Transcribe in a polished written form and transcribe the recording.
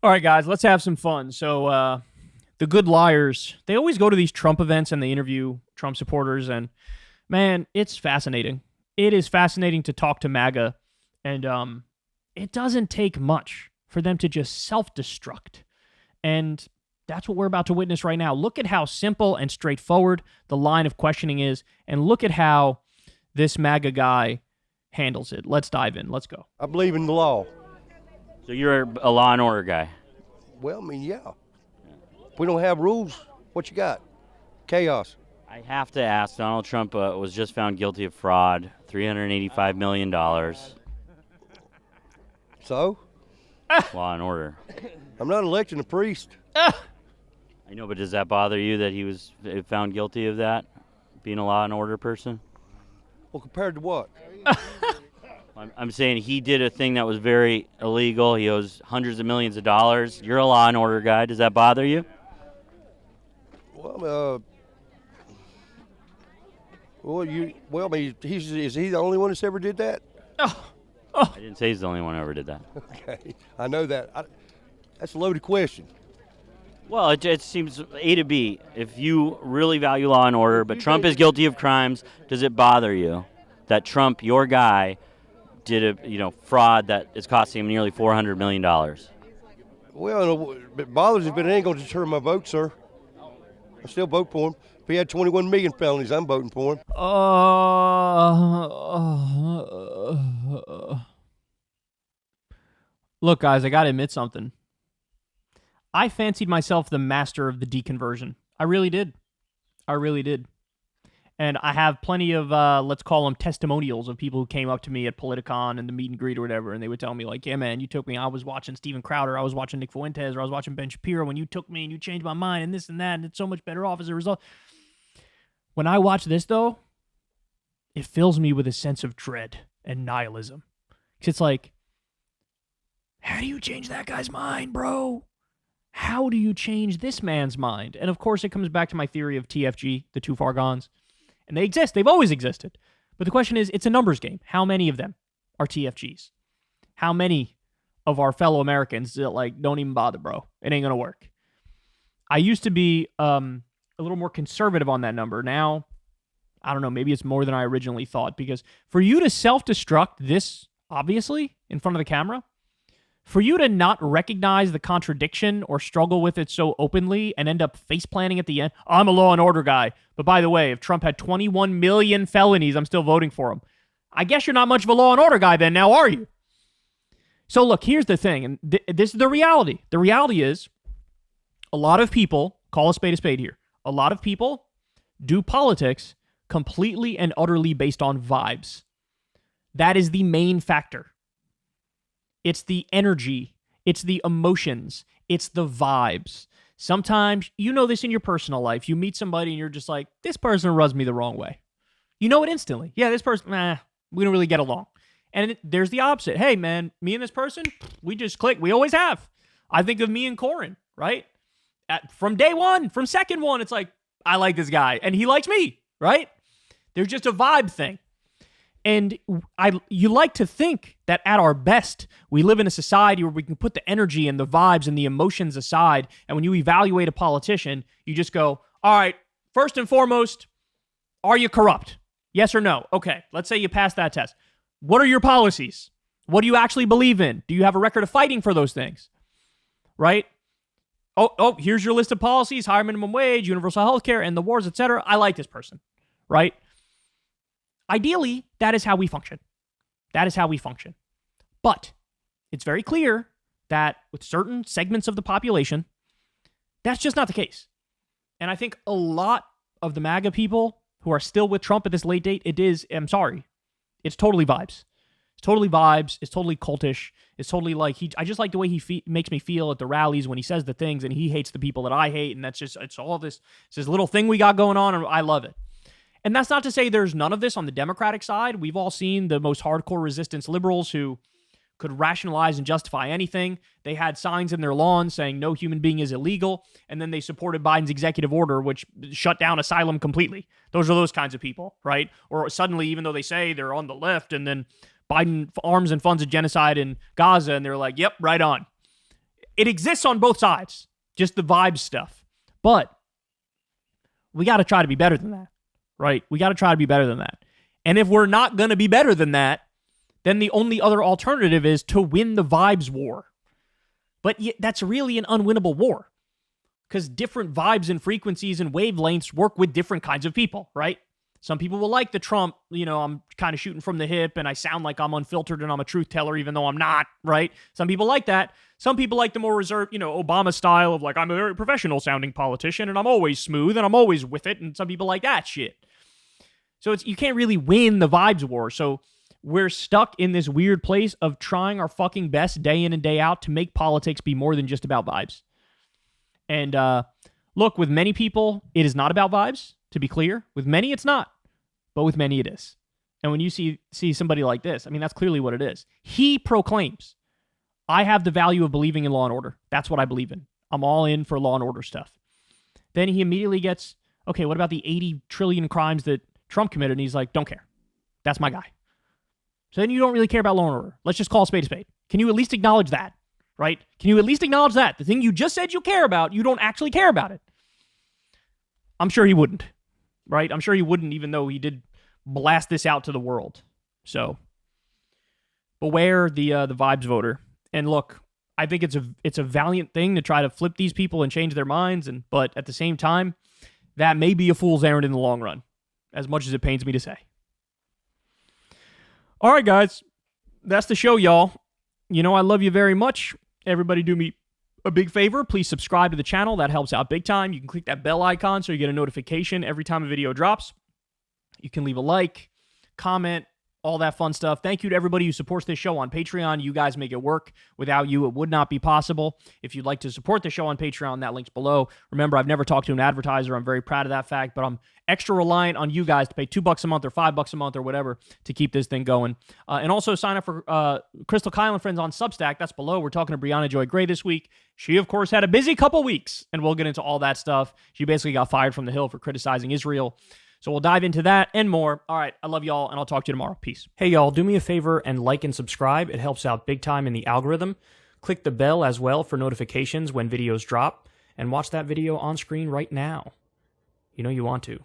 All right, guys, let's have some fun. So, the good liars, they always go to these Trump events and they interview Trump supporters. And, man, it's fascinating. It is fascinating to talk to MAGA. And it doesn't take much for them to just self-destruct. And that's what we're about to witness right now. Look at how simple and straightforward the line of questioning is. And look at how this MAGA guy handles it. Let's dive in. Let's go. I believe in the law. So you're a law and order guy. Well, I mean, yeah. If we don't have rules, what you got? Chaos. I have to ask, Donald Trump was just found guilty of fraud, $385 million. So? Law and order. I'm not electing a priest. I know, but does that bother you that he was found guilty of that, being a law and order person? Well, compared to what? I'm saying he did a thing that was very illegal. He owes hundreds of millions of dollars. You're a law and order guy. Does that bother you? Well, I mean, is he the only one that's ever did that? I didn't say he's the only one who ever did that. Okay, I know that. That's a loaded question. Well, it seems A to B. If you really value law and order, but Trump is guilty of crimes, does it bother you that Trump, your guy, did a fraud that is costing him nearly $400 million? Well, it bothers me, but it ain't going to deter my vote, sir. I still vote for him. If he had 21 million felonies, I'm voting for him. Look, guys, I got to admit something. I fancied myself the master of the deconversion. I really did. I really did. And I have plenty of, let's call them testimonials of people who came up to me at Politicon and the meet and greet or whatever, and they would tell me, like, yeah, man, you took me. I was watching Steven Crowder. I was watching Nick Fuentes, or I was watching Ben Shapiro when you took me and you changed my mind and this and that, and it's so much better off as a result. When I watch this, though, it fills me with a sense of dread and nihilism. Because it's like, how do you change that guy's mind, bro? How do you change this man's mind? And, of course, it comes back to my theory of TFG, the too far gones. And they exist. They've always existed. But the question is, it's a numbers game. How many of them are TFGs? How many of our fellow Americans that, don't even bother, bro? It ain't going to work. I used to be a little more conservative on that number. Now, I don't know, maybe it's more than I originally thought. Because for you to self-destruct this, obviously, in front of the camera, for you to not recognize the contradiction or struggle with it so openly and end up face-planting at the end, I'm a law and order guy. But by the way, if Trump had 21 million felonies, I'm still voting for him. I guess you're not much of a law and order guy then, now are you? So look, here's the thing, and this is the reality. The reality is a lot of people, call a spade here, a lot of people do politics completely and utterly based on vibes. That is the main factor. It's the energy. It's the emotions. It's the vibes. Sometimes, you know this in your personal life. You meet somebody and you're just like, this person rubs me the wrong way. You know it instantly. Yeah, this person, we don't really get along. And there's the opposite. Hey, man, me and this person, we just click. We always have. I think of me and Corin, right? From day one, from second one, it's like, I like this guy and he likes me, right? There's just a vibe thing. And you like to think that at our best, we live in a society where we can put the energy and the vibes and the emotions aside. And when you evaluate a politician, you just go, all right, first and foremost, are you corrupt? Yes or no? Okay, let's say you pass that test. What are your policies? What do you actually believe in? Do you have a record of fighting for those things? Right? Oh, here's your list of policies, higher minimum wage, universal health care, and the wars, etc. I like this person, right? Ideally, that is how we function. That is how we function. But it's very clear that with certain segments of the population, that's just not the case. And I think a lot of the MAGA people who are still with Trump at this late date, I'm sorry, it's totally vibes. It's totally vibes. It's totally cultish. It's totally like, I just like the way he makes me feel at the rallies when he says the things and he hates the people that I hate. And that's just, it's all this, it's this little thing we got going on and I love it. And that's not to say there's none of this on the Democratic side. We've all seen the most hardcore resistance liberals who could rationalize and justify anything. They had signs in their lawns saying no human being is illegal, and then they supported Biden's executive order, which shut down asylum completely. Those are those kinds of people, right? Or suddenly, even though they say they're on the left, and then Biden arms and funds a genocide in Gaza, and they're like, yep, right on. it exists on both sides, just the vibe stuff. But we got to try to be better than that, right? We got to try to be better than that. And if we're not going to be better than that, then the only other alternative is to win the vibes war. But that's really an unwinnable war because different vibes and frequencies and wavelengths work with different kinds of people, right? Some people will like the Trump, I'm kind of shooting from the hip and I sound like I'm unfiltered and I'm a truth teller even though I'm not, right? Some people like that. Some people like the more reserved, Obama style of like, I'm a very professional sounding politician and I'm always smooth and I'm always with it. And some people like that shit. So you can't really win the vibes war. So we're stuck in this weird place of trying our fucking best day in and day out to make politics be more than just about vibes. And look, with many people, it is not about vibes, to be clear. With many, it's not. But with many, it is. And when you see somebody like this, I mean, that's clearly what it is. He proclaims, I have the value of believing in law and order. That's what I believe in. I'm all in for law and order stuff. Then he immediately gets, okay, what about the 80 trillion crimes that Trump committed? And he's like, don't care. That's my guy. So then you don't really care about law and order. Let's just call a spade a spade. Can you at least acknowledge that, right? Can you at least acknowledge that? The thing you just said you care about, you don't actually care about it. I'm sure he wouldn't, right? I'm sure he wouldn't, even though he did blast this out to the world. So beware the vibes voter. And look, I think it's a valiant thing to try to flip these people and change their minds. But at the same time, that may be a fool's errand in the long run, as much as it pains me to say. All right, guys, that's the show, y'all. I love you very much. Everybody do me a big favor. Please subscribe to the channel. That helps out big time. You can click that bell icon so you get a notification every time a video drops. You can leave a like, comment, all that fun stuff. Thank you to everybody who supports this show on Patreon. You guys make it work. Without you, it would not be possible. If you'd like to support the show on Patreon, that link's below. Remember, I've never talked to an advertiser. I'm very proud of that fact, but I'm extra reliant on you guys to pay $2 a month or $5 a month or whatever to keep this thing going. And also sign up for Crystal Kyle and Friends on Substack. That's below. We're talking to Brianna Joy Gray this week. She, of course, had a busy couple weeks, and we'll get into all that stuff. She basically got fired from the Hill for criticizing Israel. So we'll dive into that and more. All right, I love y'all, and I'll talk to you tomorrow. Peace. Hey, y'all, do me a favor and like and subscribe. It helps out big time in the algorithm. Click the bell as well for notifications when videos drop, and watch that video on screen right now. You know you want to.